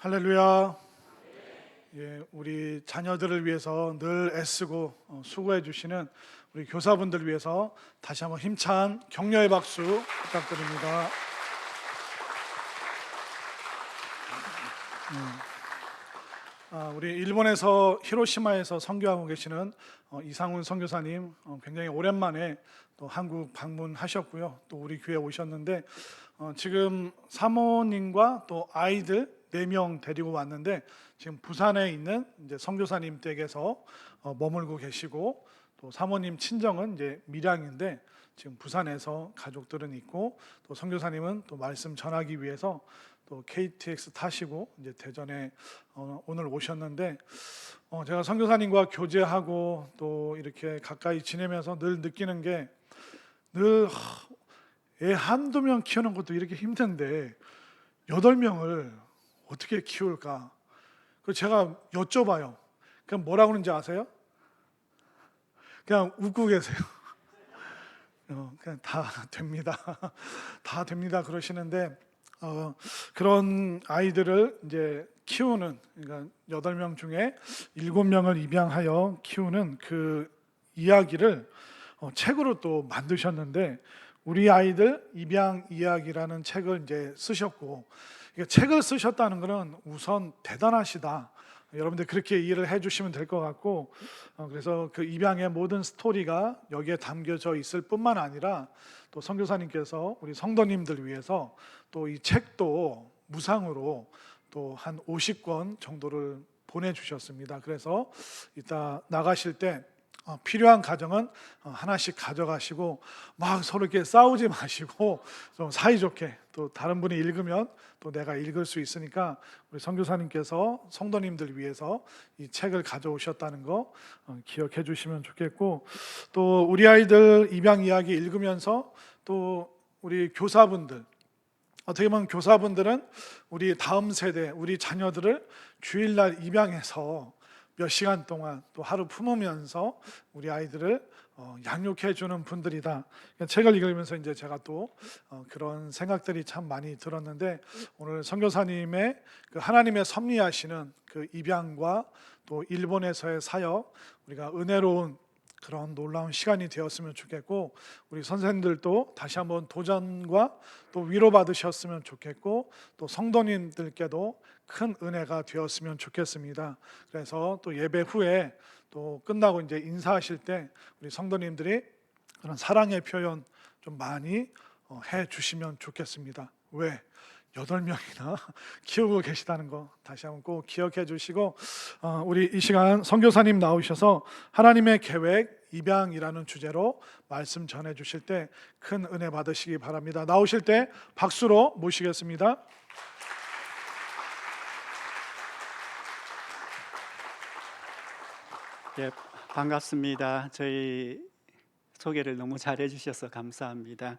할렐루야. 예, 우리 자녀들을 위해서 늘 애쓰고 수고해 주시는 우리 교사분들을 위해서 다시 한번 힘찬 격려의 박수 부탁드립니다. 우리 일본에서 히로시마에서 선교하고 계시는 이상훈 선교사님, 굉장히 오랜만에 또 한국 방문하셨고요. 또 우리 교회 오셨는데 지금 사모님과 또 아이들 4명 데리고 왔는데 지금 부산에 있는 이제 선교사님 댁에서 머물고 계시고, 또 사모님 친정은 이제 밀양인데 지금 부산에서 가족들은 있고, 또 선교사님은 또 말씀 전하기 위해서 또 KTX 타시고 이제 대전에 오늘 오셨는데, 제가 선교사님과 교제하고 또 이렇게 가까이 지내면서 늘 느끼는 게, 늘 애 한두 명 키우는 것도 이렇게 힘든데 8명을 어떻게 키울까? 그래서 제가 여쭤봐요. 그냥 뭐라고 그러는지 아세요? 그냥 웃고 계세요. 그냥 다 됩니다. 다 됩니다 그러시는데, 그런 아이들을 이제 키우는, 그러니까 8명 중에 7명을 입양하여 키우는 그 이야기를 책으로 또 만드셨는데, 우리 아이들 입양 이야기라는 책을 이제 쓰셨고, 책을 쓰셨다는 것은 우선 대단하시다. 여러분들 그렇게 이해를 해주시면 될 것 같고, 그래서 그 입양의 모든 스토리가 여기에 담겨져 있을 뿐만 아니라, 또 선교사님께서 우리 성도님들 위해서 또 이 책도 무상으로 또 한 50권 정도를 보내주셨습니다. 그래서 이따 나가실 때 필요한 가정은 하나씩 가져가시고, 막 서로 이렇게 싸우지 마시고 좀 사이좋게, 또 다른 분이 읽으면 또 내가 읽을 수 있으니까 우리 선교사님께서 성도님들 위해서 이 책을 가져오셨다는 거 기억해 주시면 좋겠고, 또 우리 아이들 입양 이야기 읽으면서 또 우리 교사분들, 어떻게 보면 교사분들은 우리 다음 세대, 우리 자녀들을 주일날 입양해서 몇 시간 동안 또 하루 품으면서 우리 아이들을 양육해 주는 분들이다. 책을 읽으면서 이제 제가 또 그런 생각들이 참 많이 들었는데, 오늘 선교사님의 그 하나님의 섭리하시는 그 입양과 또 일본에서의 사역, 우리가 은혜로운 그런 놀라운 시간이 되었으면 좋겠고, 우리 선생님들도 다시 한번 도전과 또 위로받으셨으면 좋겠고, 또 성도님들께도 큰 은혜가 되었으면 좋겠습니다. 그래서 또 예배 후에 또 끝나고 이제 인사하실 때 우리 성도님들이 그런 사랑의 표현 좀 많이 해 주시면 좋겠습니다. 왜? 8명이나 키우고 계시다는 거 다시 한번 꼭 기억해 주시고, 우리 이 시간 선교사님 나오셔서 하나님의 계획 입양이라는 주제로 말씀 전해 주실 때 큰 은혜 받으시기 바랍니다. 나오실 때 박수로 모시겠습니다. 예, 반갑습니다. 저희 소개를 너무 잘해 주셔서 감사합니다.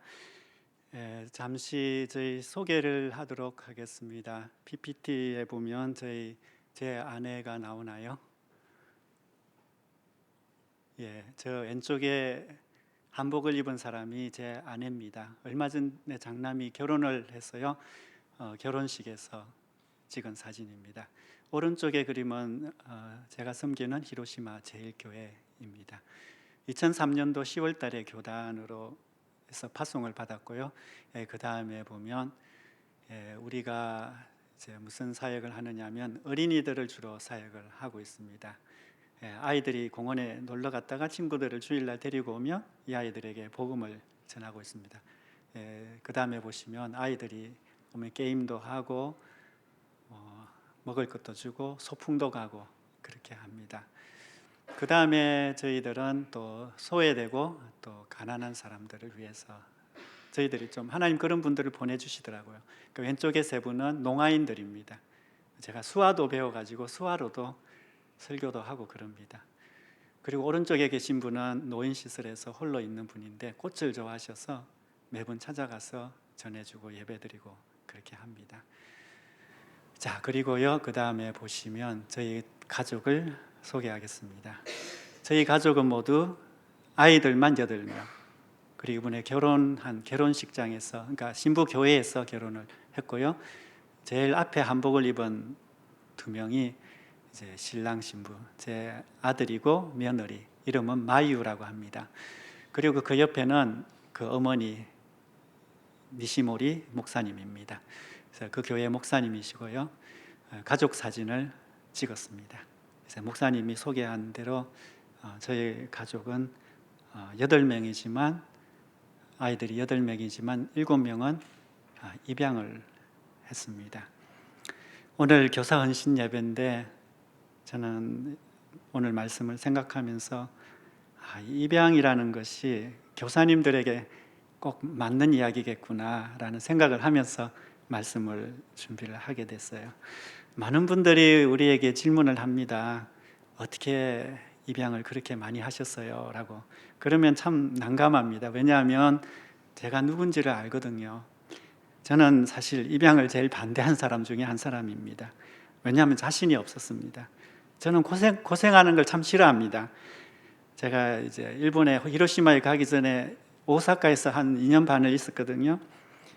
잠시 저희 소개를 하도록 하겠습니다. PPT에 보면 제 아내가 나오나요? 예, 저 왼쪽에 한복을 입은 사람이 제 아내입니다. 얼마 전에 장남이 결혼을 했어요. 결혼식에서 찍은 사진입니다. 오른쪽의 그림은 제가 섬기는 히로시마 제일교회입니다. 2003년도 10월 달에 교단으로 해서 파송을 받았고요. 그 다음에 보면 우리가 이제 무슨 사역을 하느냐면 어린이들을 주로 사역을 하고 있습니다. 아이들이 공원에 놀러 갔다가 친구들을 주일날 데리고 오면 이 아이들에게 복음을 전하고 있습니다. 그 다음에 보시면 아이들이 오면 게임도 하고 먹을 것도 주고 소풍도 가고 그렇게 합니다. 그 다음에 저희들은 또 소외되고 또 가난한 사람들을 위해서 저희들이 좀 하나님 그런 분들을 보내주시더라고요. 그 왼쪽에 세 분은 농아인들입니다. 제가 수화도 배워가지고 수화로도 설교도 하고 그럽니다. 그리고 오른쪽에 계신 분은 노인시설에서 홀로 있는 분인데 꽃을 좋아하셔서 매번 찾아가서 전해주고 예배드리고 그렇게 합니다. 자, 그리고요, 그 다음에 보시면 저희 가족을 소개하겠습니다. 저희 가족은 모두 아이들만 8명, 그리고 이번에 결혼한 결혼식장에서, 그러니까 신부 교회에서 결혼을 했고요. 제일 앞에 한복을 입은 두 명이 이제 신랑 신부, 제 아들이고 며느리, 이름은 마유라고 합니다. 그리고 그 옆에는 그 어머니 니시모리 목사님입니다. 그래서 그 교회 목사님이시고요. 가족 사진을 찍었습니다. 그래서 목사님이 소개한 대로 저희 가족은 8명이지만 아이들이 8명이지만 7명은 입양을 했습니다. 오늘 교사 헌신 예배인데 저는 오늘 말씀을 생각하면서 입양이라는 것이 교사님들에게 꼭 맞는 이야기겠구나라는 생각을 하면서 말씀을 준비를 하게 됐어요. 많은 분들이 우리에게 질문을 합니다. 어떻게 입양을 그렇게 많이 하셨어요? 라고. 그러면 참 난감합니다. 왜냐하면 제가 누군지를 알거든요. 저는 사실 입양을 제일 반대한 사람 중에 한 사람입니다. 왜냐하면 자신이 없었습니다. 저는 고생하는 걸 참 싫어합니다. 제가 이제 일본에 히로시마에 가기 전에 오사카에서 한 2년 반을 있었거든요.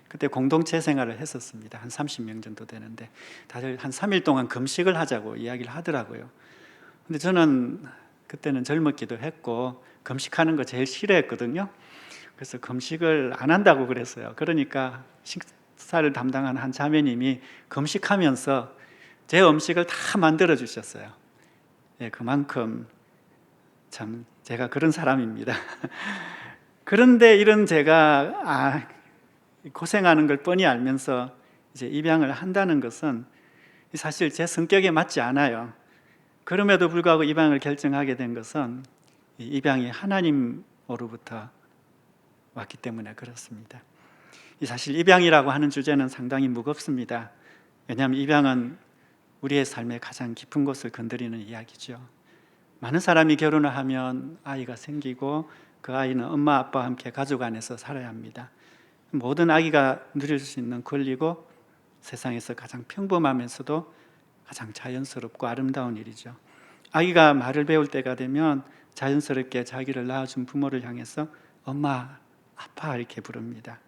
그때 공동체 생활을 했었습니다. 한 30명 정도 되는데 다들 한 3일 동안 금식을 하자고 이야기를 하더라고요. 근데 저는 그때는 젊었기도 했고 금식하는 거 제일 싫어했거든요. 그래서 금식을 안 한다고 그랬어요. 그러니까 식사를 담당하는 한 자매님이 금식하면서 제 음식을 다 만들어 주셨어요. 예, 그만큼 참 제가 그런 사람입니다. 그런데 이런 제가 고생하는 걸 뻔히 알면서 이제 입양을 한다는 것은 사실 제 성격에 맞지 않아요. 그럼에도 불구하고 입양을 결정하게 된 것은 입양이 하나님으로부터 왔기 때문에 그렇습니다. 사실 입양이라고 하는 주제는 상당히 무겁습니다. 왜냐하면 입양은 우리의 삶의 가장 깊은 곳을 건드리는 이야기죠. 많은 사람이 결혼을 하면 아이가 생기고 그 아이는 엄마 아빠와 함께 가족 안에서 살아야 합니다. 모든 아기가 누릴 수 있는 권리고 세상에서 가장 평범하면서도 가장 자연스럽고 아름다운 일이죠. 아기가 말을 배울 때가 되면 자연스럽게 자기를 낳아준 부모를 향해서 엄마, 아빠 이렇게 부릅니다.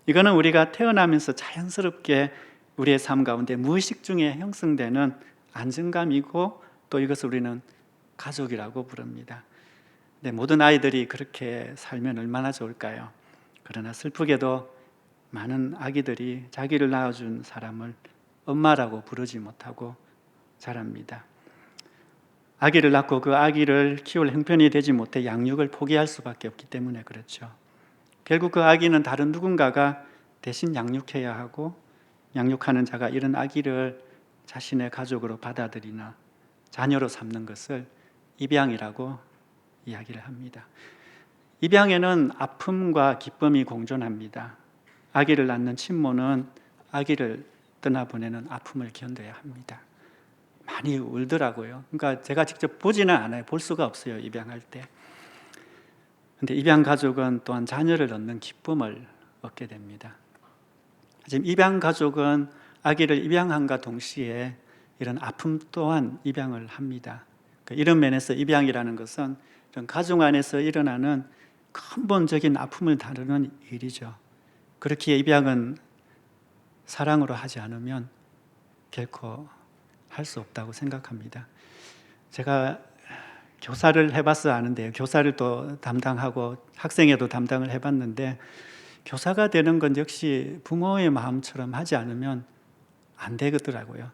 이거는 우리가 태어나면서 자연스럽게 우리의 삶 가운데 무의식 중에 형성되는 안정감이고 또 이것을 우리는 가족이라고 부릅니다. 근데 모든 아이들이 그렇게 살면 얼마나 좋을까요? 그러나 슬프게도 많은 아기들이 자기를 낳아준 사람을 엄마라고 부르지 못하고 자랍니다. 아기를 낳고 그 아기를 키울 형편이 되지 못해 양육을 포기할 수밖에 없기 때문에 그렇죠. 결국 그 아기는 다른 누군가가 대신 양육해야 하고 양육하는 자가 이런 아기를 자신의 가족으로 받아들이나 자녀로 삼는 것을 입양이라고 이야기를 합니다. 입양에는 아픔과 기쁨이 공존합니다. 아기를 낳는 친모는 아기를 떠나보내는 아픔을 견뎌야 합니다. 많이 울더라고요. 그러니까 제가 직접 보지는 않아요. 볼 수가 없어요, 입양할 때. 근데 입양 가족은 또한 자녀를 얻는 기쁨을 얻게 됩니다. 지금 입양 가족은 아기를 입양함과 동시에 이런 아픔 또한 입양을 합니다. 이런 면에서 입양이라는 것은 이런 가정 안에서 일어나는 근본적인 아픔을 다루는 일이죠. 그렇기에 입양은 사랑으로 하지 않으면 결코 할 수 없다고 생각합니다. 제가 교사를 해봐서 아는데요. 교사를 또 담당하고 학생회도 담당을 해봤는데 교사가 되는 건 역시 부모의 마음처럼 하지 않으면 안 되더라고요.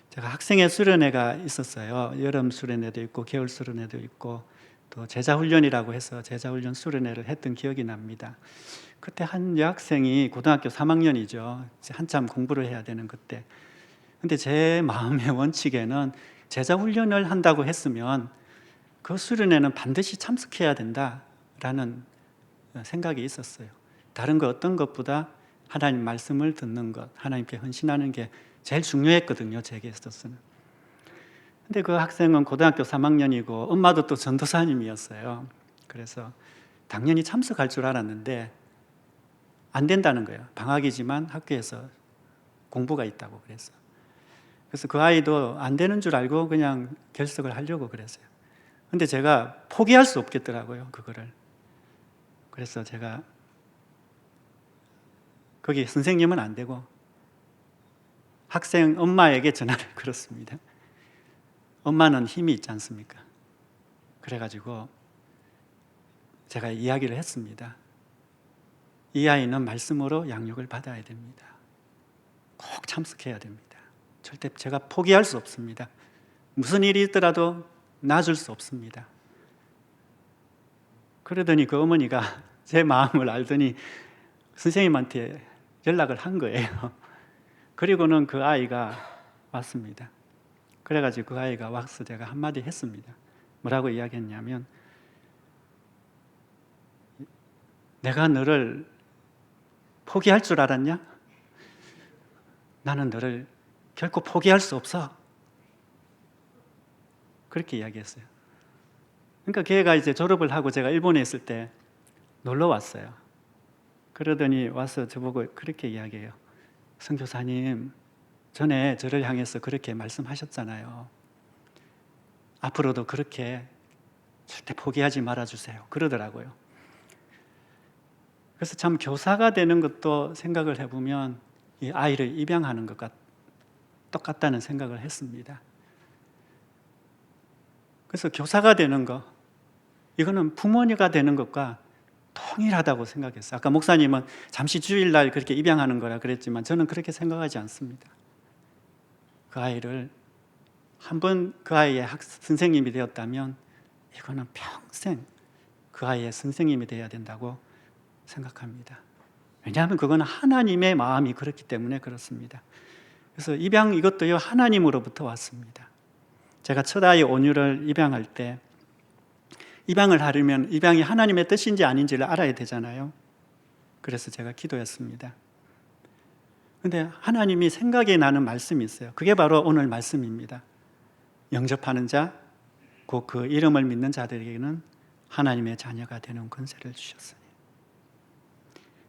제가 학생회 수련회가 있었어요. 여름 수련회도 있고 겨울 수련회도 있고 또 제자훈련이라고 해서 제자훈련 수련회를 했던 기억이 납니다. 그때 한 여학생이 고등학교 3학년이죠. 한참 공부를 해야 되는 그때. 근데 제 마음의 원칙에는 제자훈련을 한다고 했으면 그 수련회는 반드시 참석해야 된다라는 생각이 있었어요. 다른 거 어떤 것보다 하나님 말씀을 듣는 것, 하나님께 헌신하는 게 제일 중요했거든요, 제게 있어서는. 근데 그 학생은 고등학교 3학년이고 엄마도 또 전도사님이었어요. 그래서 당연히 참석할 줄 알았는데 안 된다는 거예요. 방학이지만 학교에서 공부가 있다고 그래서. 그래서 그 아이도 안 되는 줄 알고 그냥 결석을 하려고 그랬어요. 근데 제가 포기할 수 없겠더라고요, 그거를. 그래서 제가 거기 선생님은 안 되고 학생 엄마에게 전화를 걸었습니다. 엄마는 힘이 있지 않습니까? 그래가지고 제가 이야기를 했습니다. 이 아이는 말씀으로 양육을 받아야 됩니다. 꼭 참석해야 됩니다. 절대 제가 포기할 수 없습니다. 무슨 일이 있더라도 놔줄 수 없습니다. 그러더니 그 어머니가 제 마음을 알더니 선생님한테 연락을 한 거예요. 그리고는 그 아이가 왔습니다. 그래가지고 그 아이가 와서 제가 한마디 했습니다. 뭐라고 이야기했냐면, 내가 너를 포기할 줄 알았냐? 나는 너를 결코 포기할 수 없어. 그렇게 이야기했어요. 그러니까 걔가 이제 졸업을 하고 제가 일본에 있을 때 놀러 왔어요. 그러더니 와서 저보고 그렇게 이야기해요. 선교사님, 전에 저를 향해서 그렇게 말씀하셨잖아요. 앞으로도 그렇게 절대 포기하지 말아주세요. 그러더라고요. 그래서 참 교사가 되는 것도 생각을 해보면 이 아이를 입양하는 것과 똑같다는 생각을 했습니다. 그래서 교사가 되는 것, 이거는 부모가 되는 것과 동일하다고 생각했어요. 아까 목사님은 잠시 주일날 그렇게 입양하는 거라 그랬지만 저는 그렇게 생각하지 않습니다. 그 아이를 한번 그 아이의 선생님이 되었다면 이거는 평생 그 아이의 선생님이 되어야 된다고 생각합니다. 왜냐하면 그건 하나님의 마음이 그렇기 때문에 그렇습니다. 그래서 입양 이것도요 하나님으로부터 왔습니다. 제가 첫 아이 온유를 입양할 때 입양을 하려면 입양이 하나님의 뜻인지 아닌지를 알아야 되잖아요. 그래서 제가 기도했습니다. 그런데 하나님이 생각이 나는 말씀이 있어요. 그게 바로 오늘 말씀입니다. 영접하는 자, 곧 그 이름을 믿는 자들에게는 하나님의 자녀가 되는 권세를 주셨으니.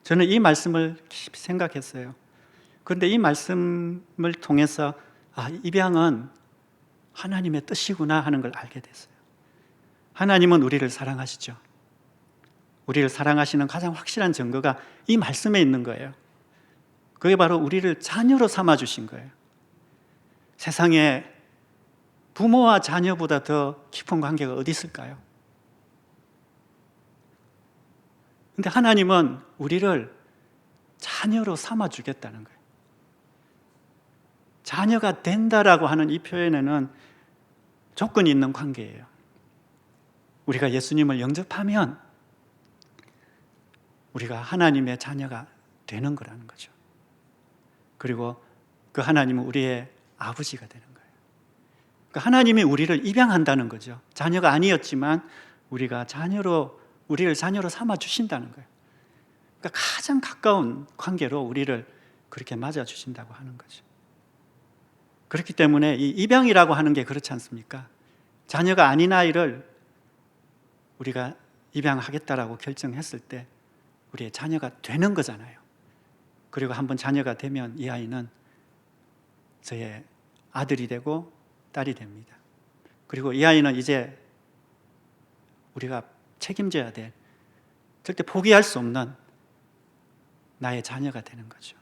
저는 이 말씀을 깊이 생각했어요. 그런데 이 말씀을 통해서 입양은 하나님의 뜻이구나 하는 걸 알게 됐어요. 하나님은 우리를 사랑하시죠. 우리를 사랑하시는 가장 확실한 증거가 이 말씀에 있는 거예요. 그게 바로 우리를 자녀로 삼아주신 거예요. 세상에 부모와 자녀보다 더 깊은 관계가 어디 있을까요? 근데 하나님은 우리를 자녀로 삼아주겠다는 거예요. 자녀가 된다라고 하는 이 표현에는 조건이 있는 관계예요. 우리가 예수님을 영접하면 우리가 하나님의 자녀가 되는 거라는 거죠. 그리고 그 하나님은 우리의 아버지가 되는 거예요. 그러니까 하나님이 우리를 입양한다는 거죠. 자녀가 아니었지만 우리를 자녀로 삼아 주신다는 거예요. 그러니까 가장 가까운 관계로 우리를 그렇게 맞아 주신다고 하는 거죠. 그렇기 때문에 이 입양이라고 하는 게 그렇지 않습니까? 자녀가 아닌 아이를 우리가 입양하겠다라고 결정했을 때 우리의 자녀가 되는 거잖아요. 그리고 한번 자녀가 되면 이 아이는 저의 아들이 되고 딸이 됩니다. 그리고 이 아이는 이제 우리가 책임져야 될, 절대 포기할 수 없는 나의 자녀가 되는 거죠.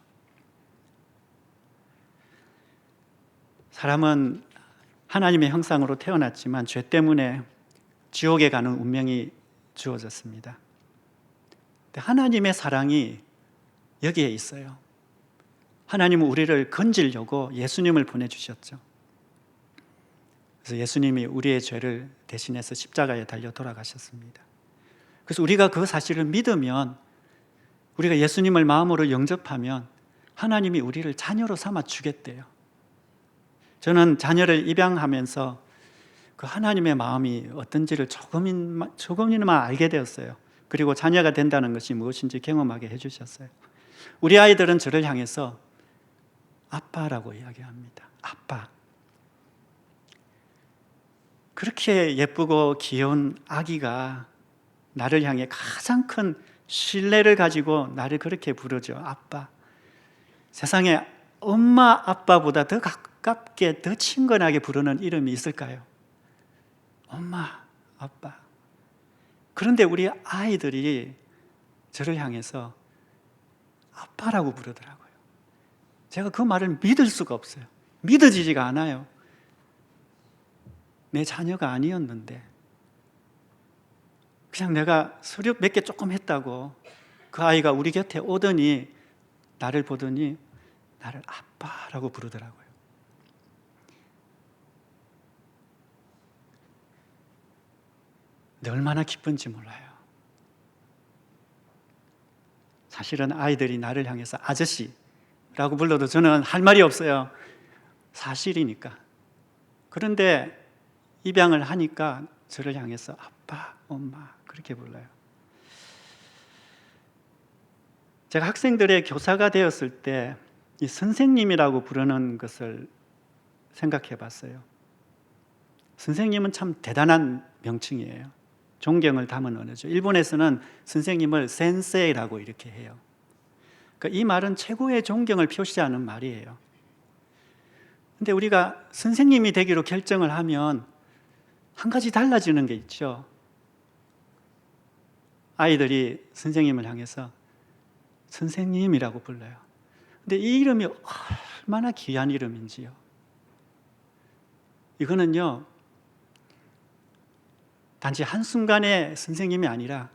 사람은 하나님의 형상으로 태어났지만 죄 때문에 지옥에 가는 운명이 주어졌습니다. 하나님의 사랑이 여기에 있어요. 하나님은 우리를 건지려고 예수님을 보내주셨죠. 그래서 예수님이 우리의 죄를 대신해서 십자가에 달려 돌아가셨습니다. 그래서 우리가 그 사실을 믿으면, 우리가 예수님을 마음으로 영접하면 하나님이 우리를 자녀로 삼아 주겠대요. 저는 자녀를 입양하면서 그 하나님의 마음이 어떤지를 조금이나마 알게 되었어요. 그리고 자녀가 된다는 것이 무엇인지 경험하게 해주셨어요. 우리 아이들은 저를 향해서 아빠라고 이야기합니다. 아빠. 그렇게 예쁘고 귀여운 아기가 나를 향해 가장 큰 신뢰를 가지고 나를 그렇게 부르죠. 아빠. 세상에 엄마 아빠보다 더 가깝게, 더 친근하게 부르는 이름이 있을까요? 엄마, 아빠. 그런데 우리 아이들이 저를 향해서 아빠라고 부르더라고요. 제가 그 말을 믿을 수가 없어요. 믿어지지가 않아요. 내 자녀가 아니었는데 그냥 내가 서류 몇 개 조금 했다고 그 아이가 우리 곁에 오더니 나를 보더니 나를 아빠라고 부르더라고요. 근데 얼마나 기쁜지 몰라요. 사실은 아이들이 나를 향해서 아저씨라고 불러도 저는 할 말이 없어요. 사실이니까. 그런데 입양을 하니까 저를 향해서 아빠, 엄마 그렇게 불러요. 제가 학생들의 교사가 되었을 때 이 선생님이라고 부르는 것을 생각해 봤어요. 선생님은 참 대단한 명칭이에요. 존경을 담은 언어죠. 일본에서는 선생님을 센세이라고 이렇게 해요. 그러니까 이 말은 최고의 존경을 표시하는 말이에요. 근데 우리가 선생님이 되기로 결정을 하면 한 가지 달라지는 게 있죠. 아이들이 선생님을 향해서 선생님이라고 불러요. 근데 이 이름이 얼마나 귀한 이름인지요. 이거는요, 단지 한순간의 선생님이 아니라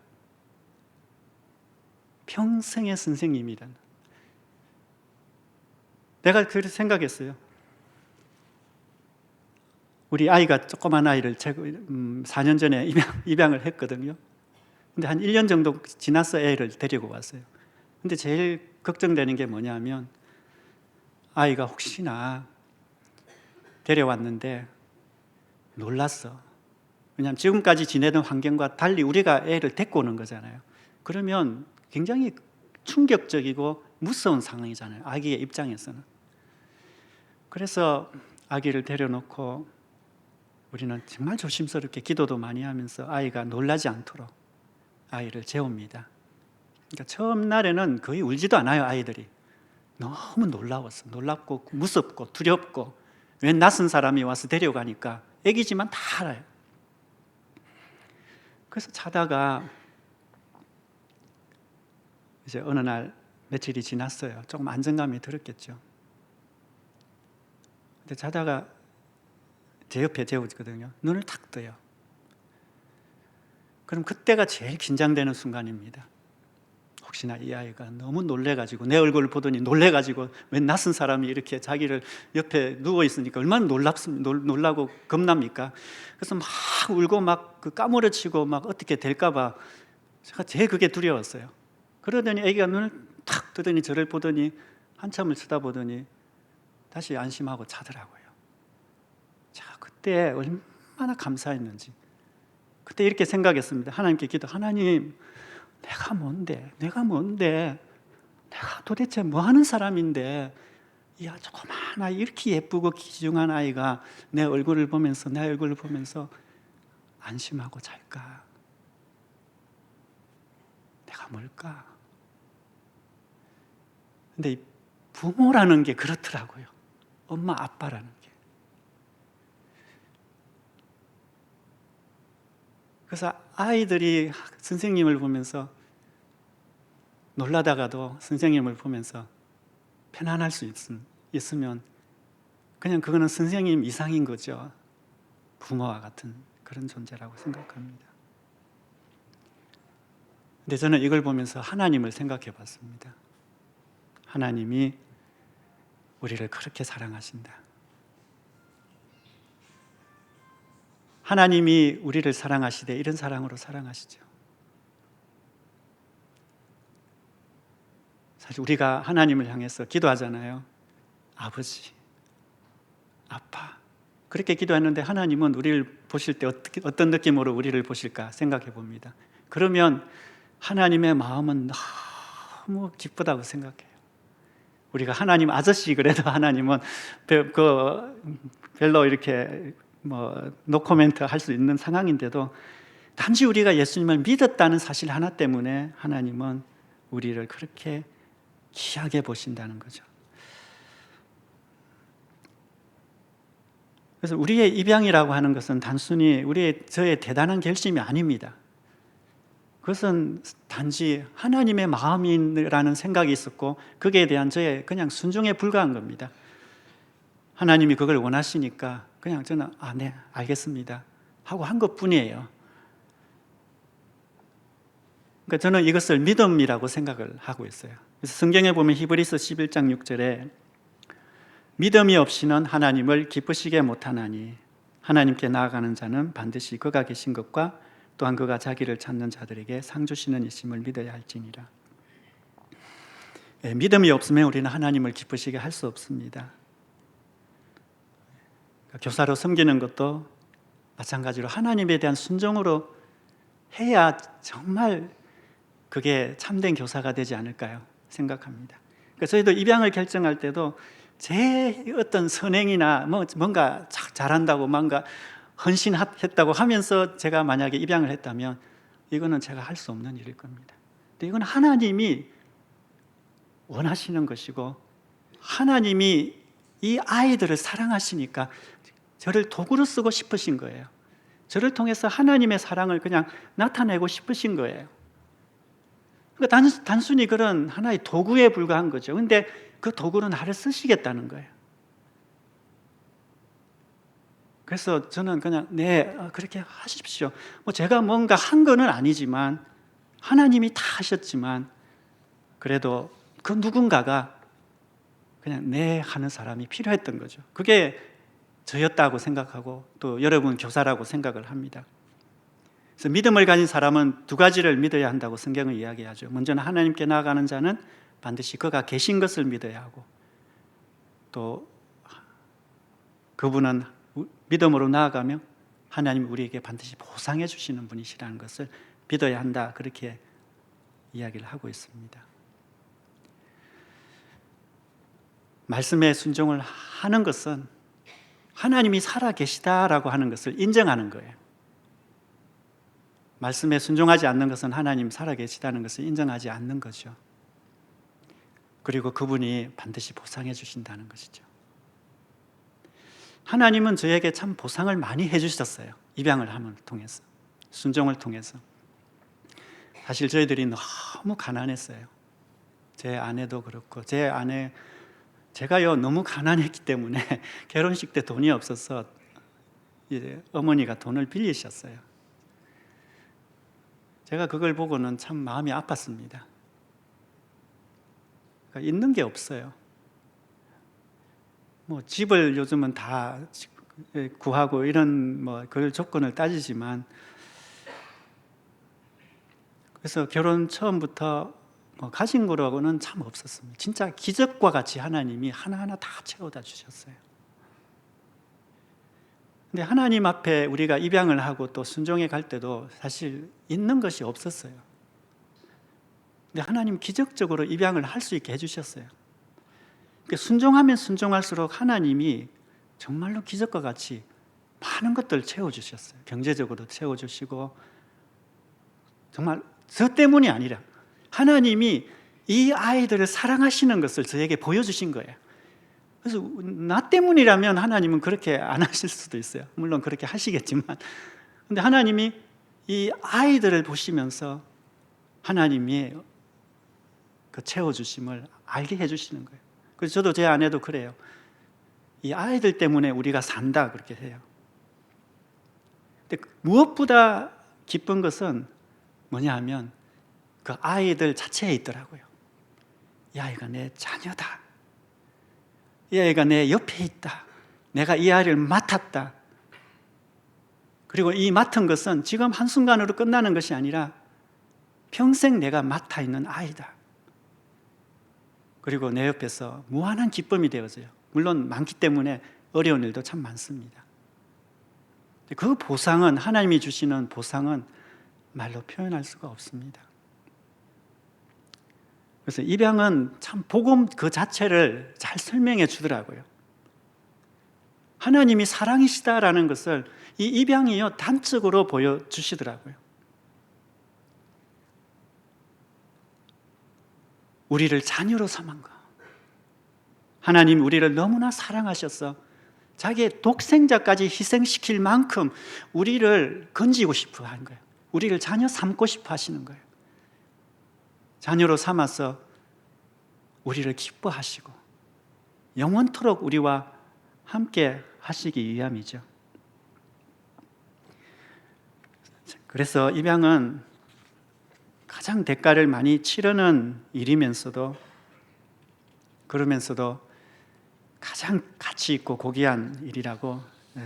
평생의 선생님이라는. 내가 그렇게 생각했어요. 우리 아이가 조그만 아이를 4년 전에 입양을 했거든요. 근데 한 1년 정도 지나서 애를 데리고 왔어요. 근데 제일 걱정되는 게 뭐냐면 아이가 혹시나 데려왔는데 놀랐어. 왜냐하면 지금까지 지내던 환경과 달리 우리가 애를 데리고 오는 거잖아요. 그러면 굉장히 충격적이고 무서운 상황이잖아요. 아기의 입장에서는. 그래서 아기를 데려놓고 우리는 정말 조심스럽게 기도도 많이 하면서 아이가 놀라지 않도록 아이를 재웁니다. 그러니까 처음 날에는 거의 울지도 않아요. 아이들이 너무 놀라웠어. 놀랍고 무섭고 두렵고 웬 낯선 사람이 와서 데려가니까 애기지만 다 알아요. 그래서 자다가 이제 어느 날 며칠이 지났어요. 조금 안정감이 들었겠죠. 근데 자다가 제 옆에 재우거든요. 눈을 탁 떠요. 그럼 그때가 제일 긴장되는 순간입니다. 혹시나 이 아이가 너무 놀래가지고 내 얼굴을 보더니 놀래가지고 웬 낯선 사람이 이렇게 자기를 옆에 누워 있으니까 얼마나 놀라고 겁납니까? 그래서 막 울고 막 그 까무러치고 막 어떻게 될까봐 제가 제일 그게 두려웠어요. 그러더니 아기가 눈을 탁 뜨더니 저를 보더니 한참을 쳐다보더니 다시 안심하고 자더라고요. 자, 그때 얼마나 감사했는지. 그때 이렇게 생각했습니다. 하나님께 기도, 하나님, 내가 뭔데? 내가 도대체 뭐 하는 사람인데 이 조그만 아이, 이렇게 예쁘고 귀중한 아이가 내 얼굴을 보면서 안심하고 잘까? 내가 뭘까? 근데 이 부모라는 게 그렇더라고요. 엄마, 아빠라는 게. 그래서 아이들이 선생님을 보면서 놀라다가도 선생님을 보면서 편안할 수 있으면 그냥 그거는 선생님 이상인 거죠. 부모와 같은 그런 존재라고 생각합니다. 근데 저는 이걸 보면서 하나님을 생각해 봤습니다. 하나님이 우리를 그렇게 사랑하신다. 하나님이 우리를 사랑하시되 이런 사랑으로 사랑하시죠. 사실 우리가 하나님을 향해서 기도하잖아요. 아버지, 아빠. 그렇게 기도했는데 하나님은 우리를 보실 때 어떤 느낌으로 우리를 보실까 생각해 봅니다. 그러면 하나님의 마음은 너무 기쁘다고 생각해요. 우리가 하나님 아저씨 그래도 하나님은 별로 이렇게 노코멘트 할 수 있는 상황인데도 단지 우리가 예수님을 믿었다는 사실 하나 때문에 하나님은 우리를 그렇게 귀하게 보신다는 거죠. 그래서 우리의 입양이라고 하는 것은 단순히 저의 대단한 결심이 아닙니다. 그것은 단지 하나님의 마음이라는 생각이 있었고 거기에 대한 저의 그냥 순종에 불과한 겁니다. 하나님이 그걸 원하시니까 그냥 저는 네, 알겠습니다 하고 한 것뿐이에요. 그러니까 저는 이것을 믿음이라고 생각을 하고 있어요. 그래서 성경에 보면 히브리서 11장 6절에 믿음이 없이는 하나님을 기쁘시게 못하나니 하나님께 나아가는 자는 반드시 그가 계신 것과 또한 그가 자기를 찾는 자들에게 상 주시는 이심을 믿어야 할지니라. 믿음이 없으면 우리는 하나님을 기쁘시게 할 수 없습니다. 교사로 섬기는 것도 마찬가지로 하나님에 대한 순종으로 해야 정말 그게 참된 교사가 되지 않을까요? 생각합니다. 그러니까 저희도 입양을 결정할 때도 제 어떤 선행이나 뭔가 잘한다고 뭔가 헌신했다고 하면서 제가 만약에 입양을 했다면 이거는 제가 할 수 없는 일일 겁니다. 근데 이건 하나님이 원하시는 것이고 하나님이 이 아이들을 사랑하시니까 저를 도구로 쓰고 싶으신 거예요. 저를 통해서 하나님의 사랑을 그냥 나타내고 싶으신 거예요. 그러니까 단순히 그런 하나의 도구에 불과한 거죠. 근데 그 도구로 나를 쓰시겠다는 거예요. 그래서 저는 그냥 그렇게 하십시오. 제가 뭔가 한 거는 아니지만 하나님이 다 하셨지만 그래도 그 누군가가 그냥 하는 사람이 필요했던 거죠. 그게 저였다고 생각하고 또 여러분 교사라고 생각을 합니다. 그래서 믿음을 가진 사람은 두 가지를 믿어야 한다고 성경은 이야기하죠. 먼저는 하나님께 나아가는 자는 반드시 그가 계신 것을 믿어야 하고 또 그분은 믿음으로 나아가며 하나님 우리에게 반드시 보상해 주시는 분이시라는 것을 믿어야 한다. 그렇게 이야기를 하고 있습니다. 말씀에 순종을 하는 것은 하나님이 살아 계시다라고 하는 것을 인정하는 거예요. 말씀에 순종하지 않는 것은 하나님 살아 계시다는 것을 인정하지 않는 거죠. 그리고 그분이 반드시 보상해 주신다는 것이죠. 하나님은 저에게 참 보상을 많이 해주셨어요. 입양을 함을 통해서, 순종을 통해서. 사실 저희들이 너무 가난했어요. 제 아내도 그렇고 제가요 너무 가난했기 때문에 결혼식 때 돈이 없어서 이제 어머니가 돈을 빌리셨어요. 제가 그걸 보고는 참 마음이 아팠습니다. 그러니까 있는 게 없어요. 집을 요즘은 다 구하고 이런 그걸 조건을 따지지만 그래서 결혼 처음부터 가진 거라고는 참 없었습니다. 진짜 기적과 같이 하나님이 하나하나 다 채워다 주셨어요. 근데 하나님 앞에 우리가 입양을 하고 또 순종해 갈 때도 사실 있는 것이 없었어요. 근데 하나님 기적적으로 입양을 할 수 있게 해주셨어요. 순종하면 순종할수록 하나님이 정말로 기적과 같이 많은 것들을 채워주셨어요. 경제적으로 채워주시고 정말 저 때문이 아니라 하나님이 이 아이들을 사랑하시는 것을 저에게 보여주신 거예요. 그래서 나 때문이라면 하나님은 그렇게 안 하실 수도 있어요. 물론 그렇게 하시겠지만 근데 하나님이 이 아이들을 보시면서 하나님이 그 채워주심을 알게 해주시는 거예요. 그래서 저도 제 아내도 그래요. 이 아이들 때문에 우리가 산다 그렇게 해요. 근데 무엇보다 기쁜 것은 뭐냐 하면 그 아이들 자체에 있더라고요. 이 아이가 내 자녀다. 이 아이가 내 옆에 있다. 내가 이 아이를 맡았다. 그리고 이 맡은 것은 지금 한순간으로 끝나는 것이 아니라 평생 내가 맡아 있는 아이다. 그리고 내 옆에서 무한한 기쁨이 되어져요. 물론 많기 때문에 어려운 일도 참 많습니다. 그 보상은 하나님이 주시는 보상은 말로 표현할 수가 없습니다. 그래서 입양은 참 복음 그 자체를 잘 설명해 주더라고요. 하나님이 사랑이시다라는 것을 이 입양이요 단적으로 보여주시더라고요. 우리를 자녀로 삼은 거. 하나님 우리를 너무나 사랑하셔서 자기의 독생자까지 희생시킬 만큼 우리를 건지고 싶어 하는 거예요. 우리를 자녀 삼고 싶어 하시는 거예요. 자녀로 삼아서 우리를 기뻐하시고 영원토록 우리와 함께 하시기 위함이죠. 그래서 입양은 가장 대가를 많이 치르는 일이면서도 그러면서도 가장 가치 있고 고귀한 일이라고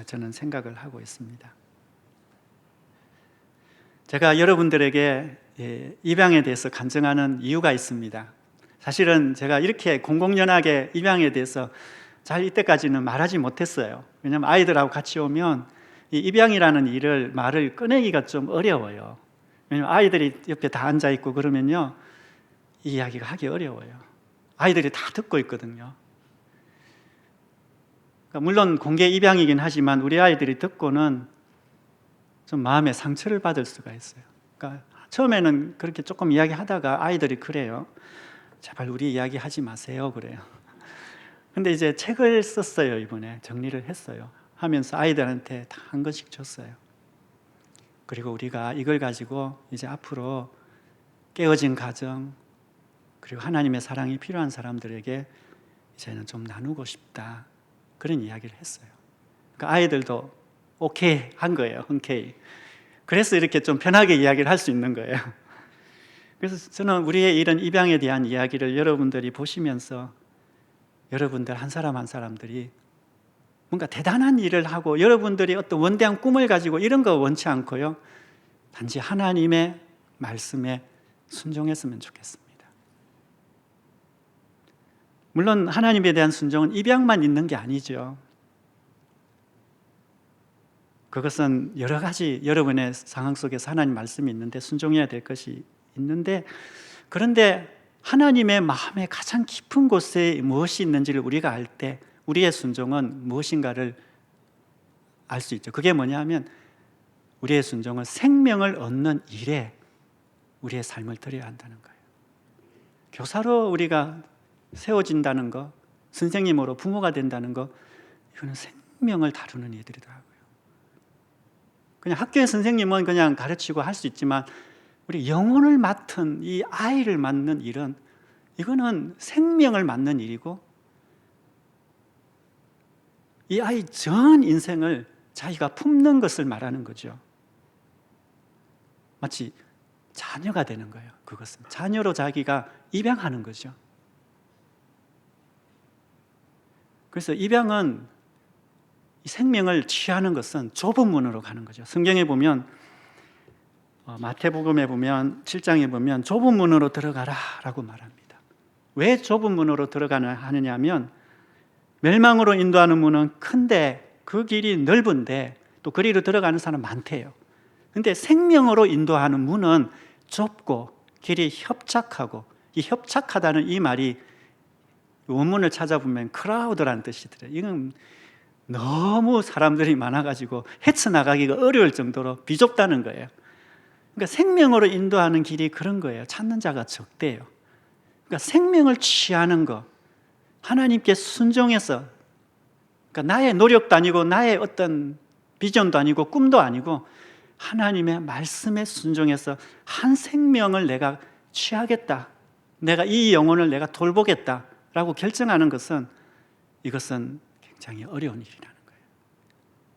저는 생각을 하고 있습니다. 제가 여러분들에게 입양에 대해서 간증하는 이유가 있습니다. 사실은 제가 이렇게 공공연하게 입양에 대해서 잘 이때까지는 말하지 못했어요. 왜냐하면 아이들하고 같이 오면 이 입양이라는 일을 말을 꺼내기가 좀 어려워요. 왜냐하면 아이들이 옆에 다 앉아 있고 그러면요, 이 이야기가 하기 어려워요. 아이들이 다 듣고 있거든요. 그러니까 물론 공개 입양이긴 하지만 우리 아이들이 듣고는 좀 마음에 상처를 받을 수가 있어요. 그러니까 처음에는 그렇게 조금 이야기하다가 아이들이 그래요. 제발 우리 이야기하지 마세요 그래요. 근데 이제 책을 썼어요. 이번에 정리를 했어요. 하면서 아이들한테 다 한 권씩 줬어요. 그리고 우리가 이걸 가지고 이제 앞으로 깨어진 가정, 그리고 하나님의 사랑이 필요한 사람들에게 이제는 좀 나누고 싶다, 그런 이야기를 했어요. 그러니까 아이들도 오케이 한 거예요. 흔쾌히. 그래서 이렇게 좀 편하게 이야기를 할 수 있는 거예요. 그래서 저는 우리의 이런 입양에 대한 이야기를 여러분들이 보시면서 여러분들 한 사람 한 사람들이 뭔가 대단한 일을 하고 여러분들이 어떤 원대한 꿈을 가지고 이런 거 원치 않고요, 단지 하나님의 말씀에 순종했으면 좋겠습니다. 물론 하나님에 대한 순종은 입양만 있는 게 아니죠. 그것은 여러 가지 여러분의 상황 속에서 하나님 말씀이 있는데 순종해야 될 것이 있는데, 그런데 하나님의 마음의 가장 깊은 곳에 무엇이 있는지를 우리가 알 때 우리의 순종은 무엇인가를 알 수 있죠. 그게 뭐냐 하면 우리의 순종은 생명을 얻는 일에 우리의 삶을 드려야 한다는 거예요. 교사로 우리가 세워진다는 거, 선생님으로 부모가 된다는 거, 이거는 생명을 다루는 일이더라고요. 그냥 학교의 선생님은 그냥 가르치고 할 수 있지만 우리 영혼을 맡은 이 아이를 맡는 일은, 이거는 생명을 맡는 일이고 이 아이 전 인생을 자기가 품는 것을 말하는 거죠. 마치 자녀가 되는 거예요. 그것은 자녀로 자기가 입양하는 거죠. 그래서 입양은 이 생명을 취하는 것은 좁은 문으로 가는 거죠. 성경에 보면 마태복음에 보면 7장에 보면 좁은 문으로 들어가라 라고 말합니다. 왜 좁은 문으로 들어가냐 하면 멸망으로 인도하는 문은 큰데 그 길이 넓은데 또 거리로 들어가는 사람 많대요. 근데 생명으로 인도하는 문은 좁고 길이 협착하고, 이 협착하다는 이 말이 원문을 찾아보면 크라우드라는 뜻이더래요. 이건 너무 사람들이 많아가지고 헤쳐나가기가 어려울 정도로 비좁다는 거예요. 그러니까 생명으로 인도하는 길이 그런 거예요. 찾는 자가 적대요. 그러니까 생명을 취하는 거, 하나님께 순종해서, 그러니까 나의 노력도 아니고 나의 어떤 비전도 아니고 꿈도 아니고 하나님의 말씀에 순종해서 한 생명을 내가 취하겠다, 내가 이 영혼을 내가 돌보겠다라고 결정하는 것은, 이것은 굉장히 어려운 일이라는 거예요.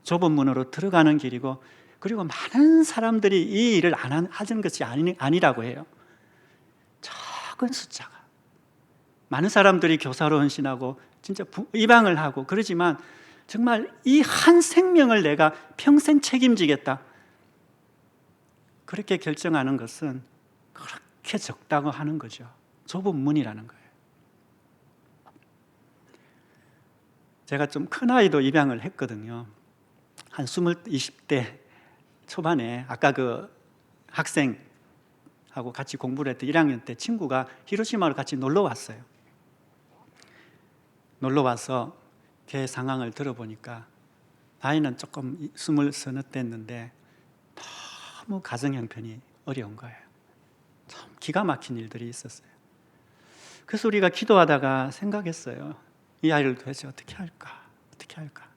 좁은 문으로 들어가는 길이고, 그리고 많은 사람들이 이 일을 안 하는 것이 아니라고 해요. 적은 숫자가. 많은 사람들이 교사로 헌신하고 진짜 입양을 하고 그러지만 정말 이 한 생명을 내가 평생 책임지겠다, 그렇게 결정하는 것은 그렇게 적다고 하는 거죠. 좁은 문이라는 거예요. 제가 좀 큰 아이도 입양을 했거든요. 한 20대 초반에, 아까 그 학생하고 같이 공부를 했던 1학년 때 친구가 히로시마로 같이 놀러 왔어요. 놀러 와서 걔 상황을 들어보니까 나이는 조금 20 됐는데 너무 가정 형편이 어려운 거예요. 참 기가 막힌 일들이 있었어요. 그래서 우리가 기도하다가 생각했어요. 이 아이를 도대체 어떻게 할까? 어떻게 할까?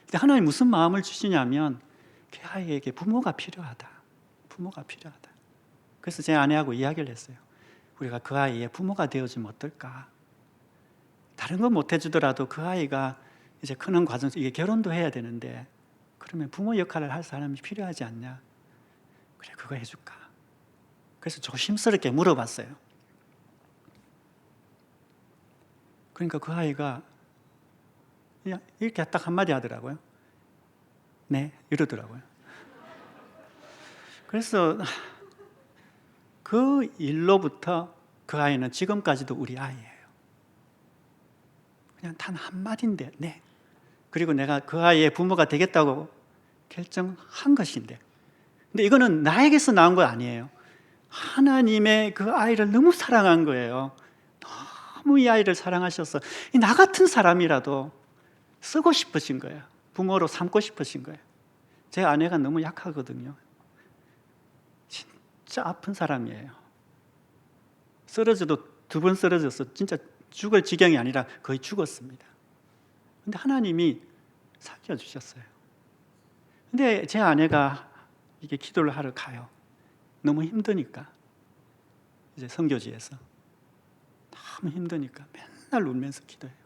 근데 하나님 무슨 마음을 주시냐면 그 아이에게 부모가 필요하다. 부모가 필요하다. 그래서 제 아내하고 이야기를 했어요. 우리가 그 아이의 부모가 되어주면 어떨까? 다른 건 못 해주더라도 그 아이가 이제 크는 과정에서 이게 결혼도 해야 되는데 그러면 부모 역할을 할 사람이 필요하지 않냐? 그래, 그거 해줄까? 그래서 조심스럽게 물어봤어요. 그러니까 그 아이가 그냥 이렇게 딱 한마디 하더라고요. 네, 이러더라고요. 그래서 그 일로부터 그 아이는 지금까지도 우리 아이예요. 그냥 단 한마디인데, 네. 그리고 내가 그 아이의 부모가 되겠다고 결정한 것인데, 근데 이거는 나에게서 나온 거 아니에요. 하나님의 그 아이를 너무 사랑한 거예요. 너무 이 아이를 사랑하셔서 나 같은 사람이라도 쓰고 싶으신 거예요. 부모로 삼고 싶으신 거예요. 제 아내가 너무 약하거든요. 진짜 아픈 사람이에요. 쓰러져도 2번 쓰러져서 진짜 죽을 지경이 아니라 거의 죽었습니다. 근데 하나님이 살려주셨어요. 근데 제 아내가 이게 기도를 하러 가요. 너무 힘드니까. 이제 선교지에서 너무 힘드니까 맨날 울면서 기도해요.